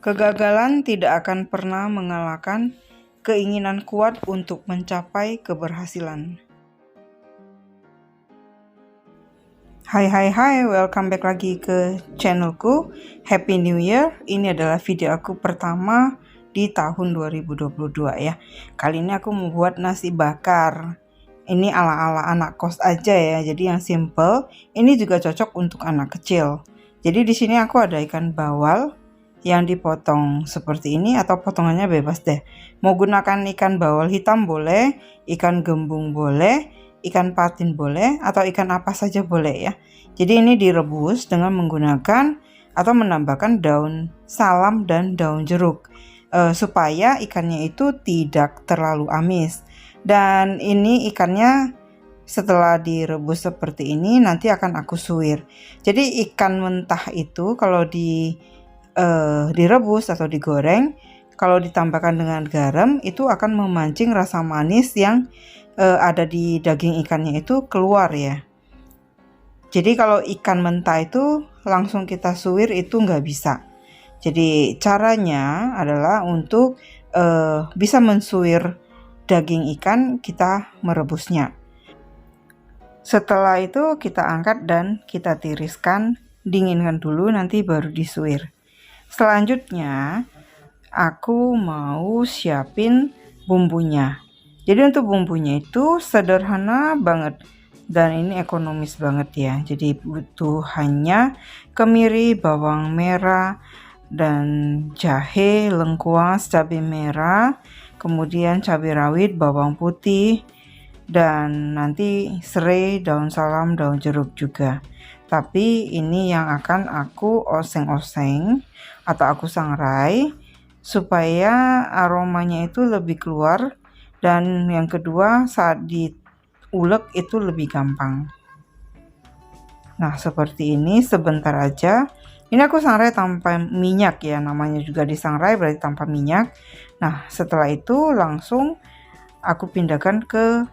Kegagalan tidak akan pernah mengalahkan keinginan kuat untuk mencapai keberhasilan. Hai, welcome back lagi ke channelku. Happy New Year. Ini adalah video aku pertama di tahun 2022 ya. Kali ini aku membuat nasi bakar. Ini ala-ala anak kos aja ya, jadi yang simple. Ini juga cocok untuk anak kecil. Jadi di sini aku ada ikan bawal yang dipotong seperti ini, atau potongannya bebas deh. Mau gunakan ikan bawal hitam boleh, ikan gembung boleh, ikan patin boleh, atau ikan apa saja boleh ya. Jadi ini direbus dengan menggunakan atau menambahkan daun salam dan daun jeruk supaya ikannya itu tidak terlalu amis. Dan ini ikannya setelah direbus seperti ini nanti akan aku suwir. Jadi ikan mentah itu kalau direbus atau digoreng, kalau ditambahkan dengan garam itu akan memancing rasa manis yang ada di daging ikannya itu keluar ya. Jadi kalau ikan mentah itu langsung kita suwir itu nggak bisa. Jadi caranya adalah untuk bisa mensuwir daging ikan, kita merebusnya. Setelah itu kita angkat dan kita tiriskan, dinginkan dulu, nanti baru disuwir. Selanjutnya aku mau siapin bumbunya. Jadi untuk bumbunya itu sederhana banget dan ini ekonomis banget ya. Jadi butuh hanya kemiri, bawang merah, dan jahe, lengkuas, cabai merah, kemudian cabai rawit, bawang putih, dan nanti serai, daun salam, daun jeruk juga. Tapi ini yang akan aku oseng-oseng atau aku sangrai supaya aromanya itu lebih keluar, dan yang kedua saat diulek itu lebih gampang. Nah seperti ini, sebentar aja. Ini aku sangrai tanpa minyak ya, namanya juga disangrai berarti tanpa minyak. Nah setelah itu langsung aku pindahkan ke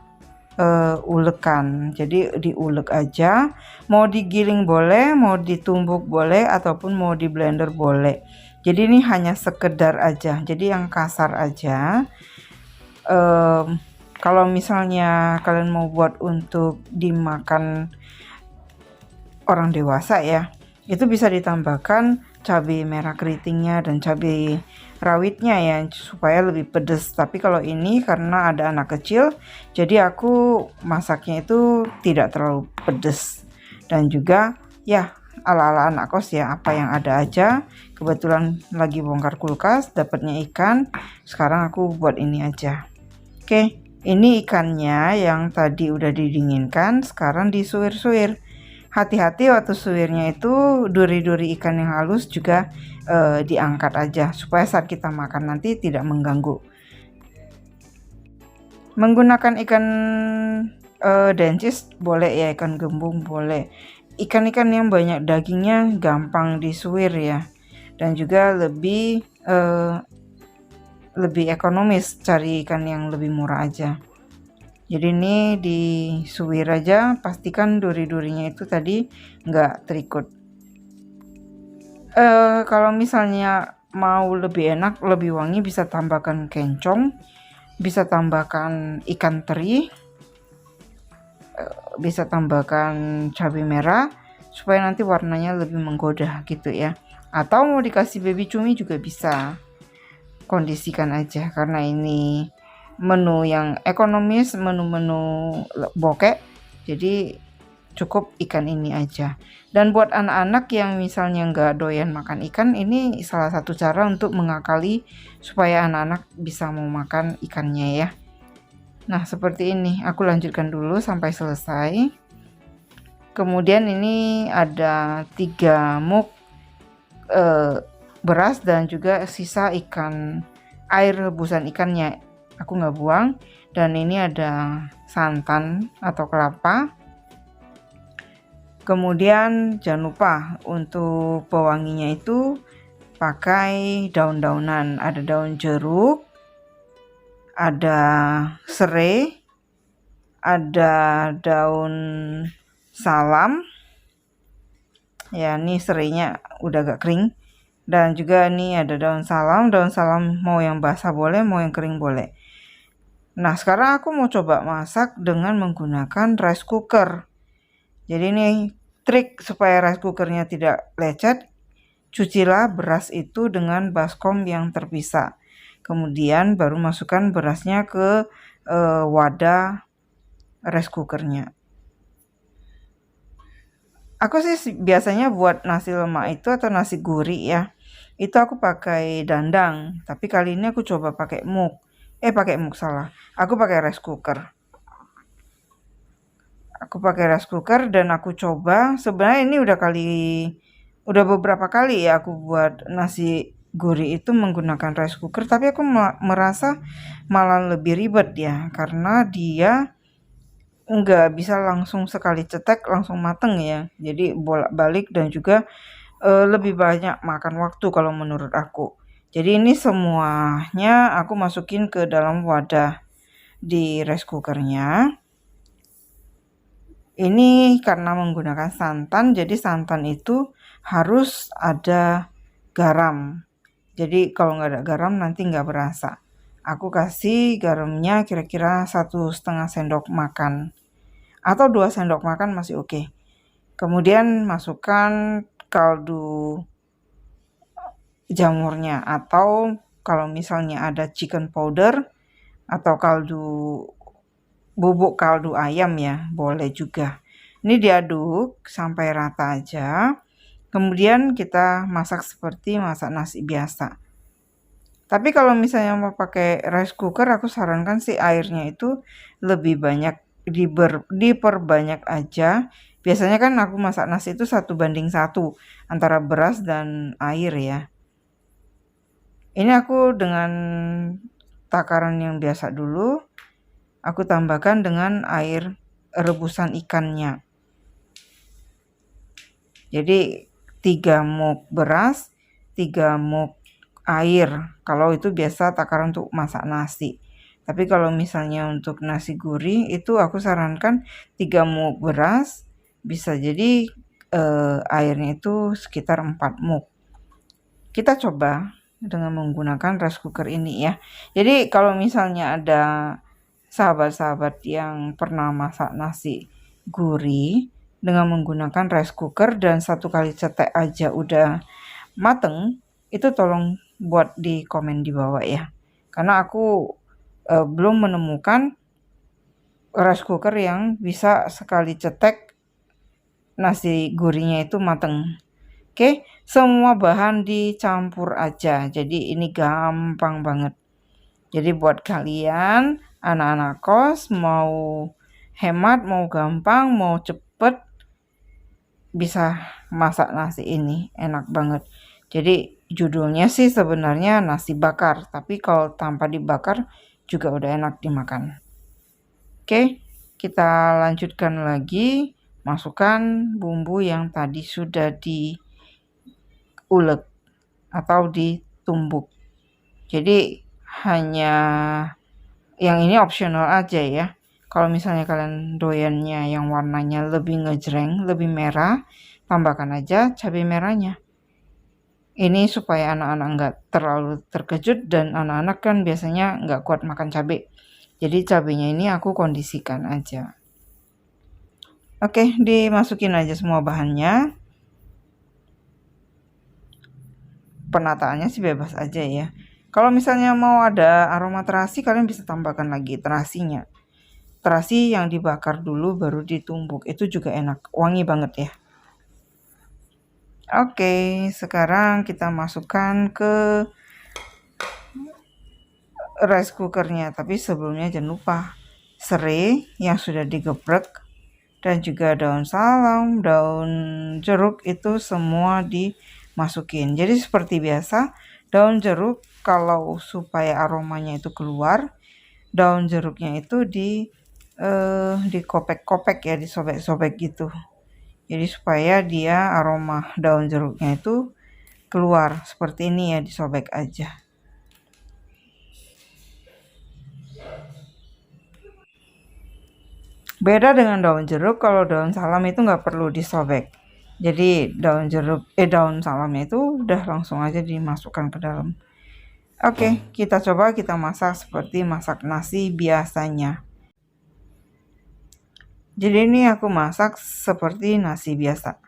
ulekan. Jadi diulek aja, mau digiling boleh, mau ditumbuk boleh, ataupun mau di blender boleh. Jadi ini hanya sekedar aja, jadi yang kasar aja. Kalau misalnya kalian mau buat untuk dimakan orang dewasa ya, itu bisa ditambahkan cabai merah keritingnya dan cabai rawitnya ya supaya lebih pedas. Tapi kalau ini karena ada anak kecil, jadi aku masaknya itu tidak terlalu pedas. Dan juga ya ala-ala anak kos ya, apa yang ada aja. Kebetulan lagi bongkar kulkas, dapatnya ikan, sekarang aku buat ini aja. Oke, ini ikannya yang tadi udah didinginkan, sekarang disuir-suir. Hati-hati waktu suwirnya itu duri-duri ikan yang halus juga diangkat aja supaya saat kita makan nanti tidak mengganggu. Menggunakan ikan dencis boleh ya, ikan gembung boleh. Ikan-ikan yang banyak dagingnya gampang disuwir ya, dan juga lebih ekonomis, cari ikan yang lebih murah aja. Jadi ini disuwir aja, pastikan duri-durinya itu tadi nggak terikut. Kalau misalnya mau lebih enak, lebih wangi, bisa tambahkan kencong, bisa tambahkan ikan teri, bisa tambahkan cabai merah supaya nanti warnanya lebih menggoda gitu ya. Atau mau dikasih baby cumi juga bisa. Kondisikan aja karena ini menu yang ekonomis, menu-menu bokek, jadi cukup ikan ini aja. Dan buat anak-anak yang misalnya nggak doyan makan ikan, ini salah satu cara untuk mengakali supaya anak-anak bisa mau makan ikannya ya. Nah seperti ini, aku lanjutkan dulu sampai selesai. Kemudian ini ada 3 muk beras dan juga sisa ikan, air rebusan ikannya aku nggak buang. Dan ini ada santan atau kelapa. Kemudian jangan lupa untuk pewanginya itu pakai daun-daunan, ada daun jeruk, ada serai, ada daun salam ya. Ini serainya udah agak kering, Dan juga ini ada daun salam mau yang basah boleh, mau yang kering boleh. Nah, sekarang aku mau coba masak dengan menggunakan rice cooker. Jadi ini trik supaya rice cookernya tidak lecet. Cucilah beras itu dengan baskom yang terpisah. Kemudian baru masukkan berasnya ke wadah rice cookernya. Aku sih biasanya buat nasi lemak itu atau nasi gurih ya, itu aku pakai dandang. Tapi kali ini aku coba pakai muk. Salah. Aku pakai rice cooker. Dan aku coba. Sebenarnya ini udah beberapa kali ya aku buat nasi gurih itu menggunakan rice cooker. Tapi aku merasa malah lebih ribet ya, karena dia nggak bisa langsung sekali cetek langsung mateng ya. Jadi bolak-balik dan juga lebih banyak makan waktu kalau menurut aku. Jadi ini semuanya aku masukin ke dalam wadah di rice cookernya. Ini karena menggunakan santan, jadi santan itu harus ada garam. Jadi kalau nggak ada garam nanti nggak berasa. Aku kasih garamnya kira-kira 1,5 sendok makan atau 2 sendok makan masih oke. Kemudian masukkan kaldu jamurnya, atau kalau misalnya ada chicken powder atau bubuk kaldu ayam ya, boleh juga. Ini diaduk sampai rata aja. Kemudian kita masak seperti masak nasi biasa. Tapi kalau misalnya mau pakai rice cooker, aku sarankan sih airnya itu lebih banyak diperbanyak aja. Biasanya kan aku masak nasi itu 1:1 antara beras dan air ya. Ini aku dengan takaran yang biasa dulu. Aku tambahkan dengan air rebusan ikannya. Jadi 3 muk beras, 3 muk air. Kalau itu biasa takaran untuk masak nasi. Tapi kalau misalnya untuk nasi gurih itu aku sarankan 3 muk beras, bisa jadi airnya itu sekitar 4 muk. Kita coba dengan menggunakan rice cooker ini ya. Jadi kalau misalnya ada sahabat-sahabat yang pernah masak nasi gurih dengan menggunakan rice cooker dan 1 kali cetek aja udah mateng, itu tolong buat di komen di bawah ya. Karena aku belum menemukan rice cooker yang bisa sekali cetek nasi gurihnya itu mateng. Oke, semua bahan dicampur aja. Jadi ini gampang banget. Jadi buat kalian anak-anak kos mau hemat, mau gampang, mau cepet, bisa masak nasi ini, enak banget. Jadi judulnya sih sebenarnya nasi bakar, tapi kalau tanpa dibakar juga udah enak dimakan. Oke, kita lanjutkan lagi. Masukkan bumbu yang tadi sudah diulek atau ditumbuk. Jadi hanya yang ini optional aja ya. Kalau misalnya kalian doyannya yang warnanya lebih ngejreng, lebih merah, tambahkan aja cabai merahnya. Ini supaya anak-anak nggak terlalu terkejut, dan anak-anak kan biasanya nggak kuat makan cabai. Jadi cabainya ini aku kondisikan aja. Oke, dimasukin aja semua bahannya. Penataannya sih bebas aja ya. Kalau misalnya mau ada aroma terasi, kalian bisa tambahkan lagi terasinya. Terasi yang dibakar dulu baru ditumbuk, itu juga enak, wangi banget ya. Oke, sekarang kita masukkan ke rice cookernya. Tapi sebelumnya jangan lupa serai yang sudah digeprek dan juga daun salam, daun jeruk itu semua dimasukin. Jadi seperti biasa, daun jeruk kalau supaya aromanya itu keluar, daun jeruknya itu dikopek-kopek ya, disobek-sobek gitu. Jadi supaya dia aroma daun jeruknya itu keluar seperti ini ya, disobek aja. Beda dengan daun jeruk, kalau daun salam itu nggak perlu disobek. Jadi daun salamnya itu udah langsung aja dimasukkan ke dalam. Oke, kita coba kita masak seperti masak nasi biasanya. Jadi ini aku masak seperti nasi biasa.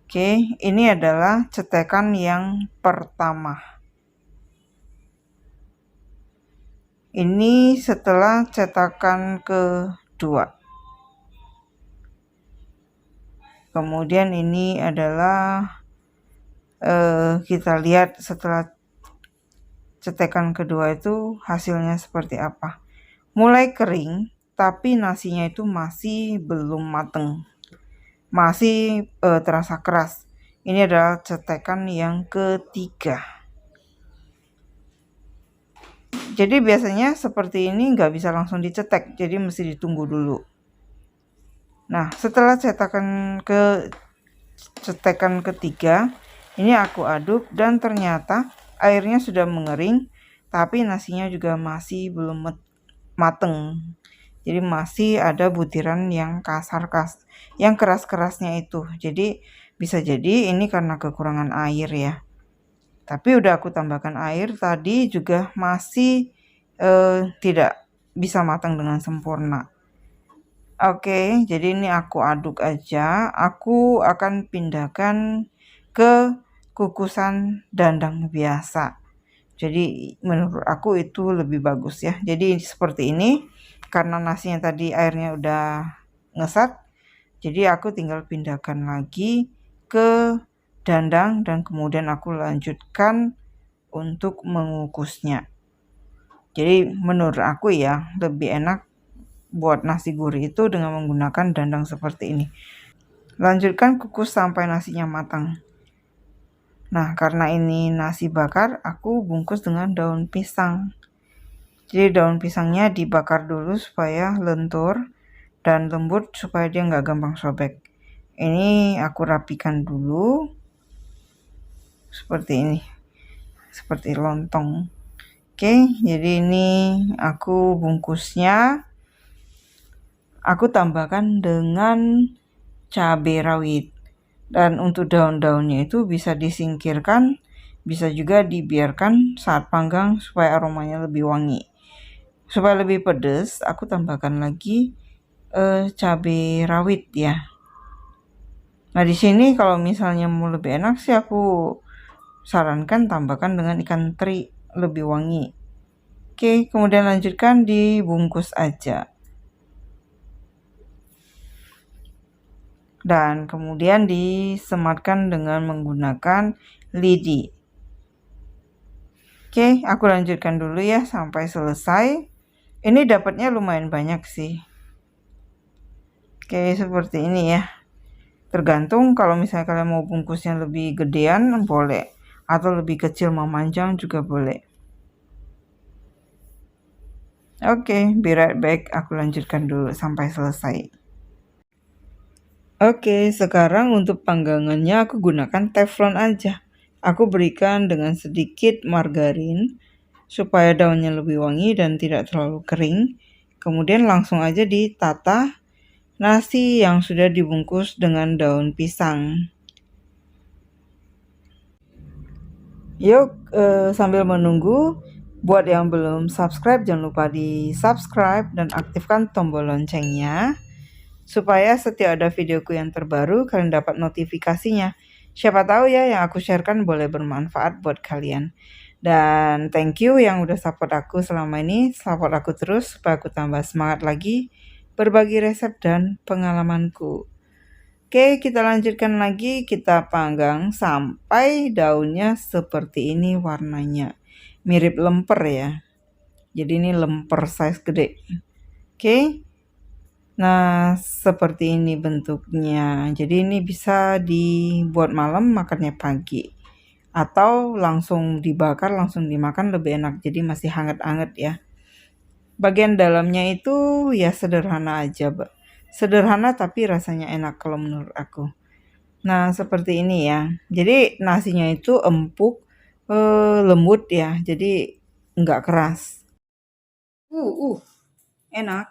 Oke, ini adalah cetekan yang pertama. Ini setelah cetakan kedua. Kemudian ini adalah kita lihat setelah cetekan kedua itu hasilnya seperti apa. Mulai kering, tapi nasinya itu masih belum mateng, masih terasa keras. Ini adalah cetekan yang ketiga. Jadi biasanya seperti ini nggak bisa langsung dicetek, jadi mesti ditunggu dulu. Nah, setelah cetekan ketiga, ini aku aduk dan ternyata airnya sudah mengering, tapi nasinya juga masih belum mateng. Jadi masih ada butiran yang yang keras-kerasnya itu. Jadi bisa jadi ini karena kekurangan air ya. Tapi udah aku tambahkan air tadi juga masih tidak bisa matang dengan sempurna. Oke, jadi ini aku aduk aja. Aku akan pindahkan ke kukusan dandang biasa. Jadi menurut aku itu lebih bagus ya. Jadi seperti ini, karena nasinya tadi airnya udah ngesat, jadi aku tinggal pindahkan lagi ke dandang dan kemudian aku lanjutkan untuk mengukusnya. Jadi menurut aku ya lebih enak buat nasi gurih itu dengan menggunakan dandang seperti ini. Lanjutkan kukus sampai nasinya matang. Nah, karena ini nasi bakar, aku bungkus dengan daun pisang. Jadi daun pisangnya dibakar dulu supaya lentur dan lembut supaya dia nggak gampang sobek. Ini aku rapikan dulu seperti ini, seperti lontong. Oke, jadi ini aku bungkusnya. Aku tambahkan dengan cabai rawit. Dan untuk daun-daunnya itu bisa disingkirkan, bisa juga dibiarkan saat panggang supaya aromanya lebih wangi. Supaya lebih pedas, aku tambahkan lagi cabai rawit ya. Nah, di sini kalau misalnya mau lebih enak sih aku sarankan tambahkan dengan ikan teri, lebih wangi. Oke, kemudian lanjutkan dibungkus aja. Dan kemudian disematkan dengan menggunakan lidi. Oke, aku lanjutkan dulu ya sampai selesai. Ini dapatnya lumayan banyak sih. Oke, seperti ini ya. Tergantung kalau misalnya kalian mau bungkusnya lebih gedean boleh, atau lebih kecil memanjang juga boleh. Oke, be right back. Aku lanjutkan dulu sampai selesai. Oke, sekarang untuk panggangannya aku gunakan teflon aja. Aku berikan dengan sedikit margarin supaya daunnya lebih wangi dan tidak terlalu kering. Kemudian langsung aja ditata nasi yang sudah dibungkus dengan daun pisang. Yuk, sambil menunggu, buat yang belum subscribe jangan lupa di subscribe dan aktifkan tombol loncengnya supaya setiap ada videoku yang terbaru kalian dapat notifikasinya. Siapa tahu ya yang aku sharekan boleh bermanfaat buat kalian. Dan thank you yang udah support aku selama ini, support aku terus supaya aku tambah semangat lagi berbagi resep dan pengalamanku. Oke, kita lanjutkan lagi, kita panggang sampai daunnya seperti ini warnanya. Mirip lemper ya. Jadi ini lemper size gede. Oke. Nah, seperti ini bentuknya. Jadi ini bisa dibuat malam, makannya pagi. Atau langsung dibakar, langsung dimakan lebih enak. Jadi masih hangat-hangat ya. Bagian dalamnya itu ya sederhana aja, Mbak. Sederhana tapi rasanya enak kalau menurut aku. Nah, seperti ini ya. Jadi nasinya itu empuk, lembut ya. Jadi nggak keras. Enak.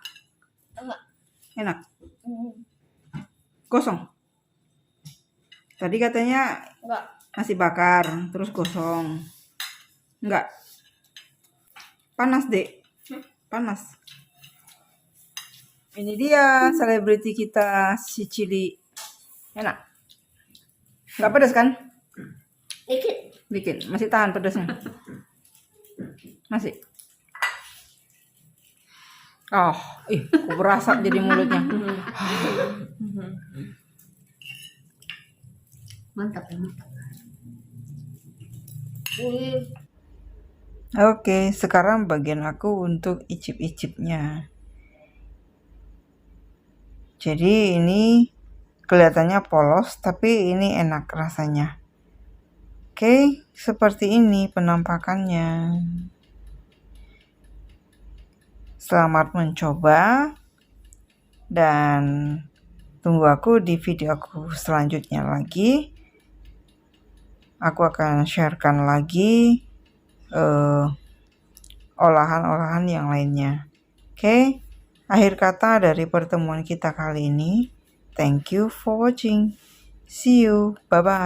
Enak. Kosong. Tadi katanya Enggak. nasi bakar, terus gosong. Enggak. Panas, Dek. Panas. Ini dia selebriti kita, si Cili. Enak. Enggak pedas kan? Dikit. Masih tahan pedasnya. Masih. Oh, kok berasa jadi mulutnya. Mantap. Oke, sekarang bagian aku untuk icip-icipnya. Jadi ini kelihatannya polos, tapi ini enak rasanya. Oke, seperti ini penampakannya. Selamat mencoba dan tunggu aku di video aku selanjutnya lagi. Aku akan sharekan lagi olahan-olahan yang lainnya. Oke, akhir kata dari pertemuan kita kali ini. Thank you for watching. See you. Bye-bye.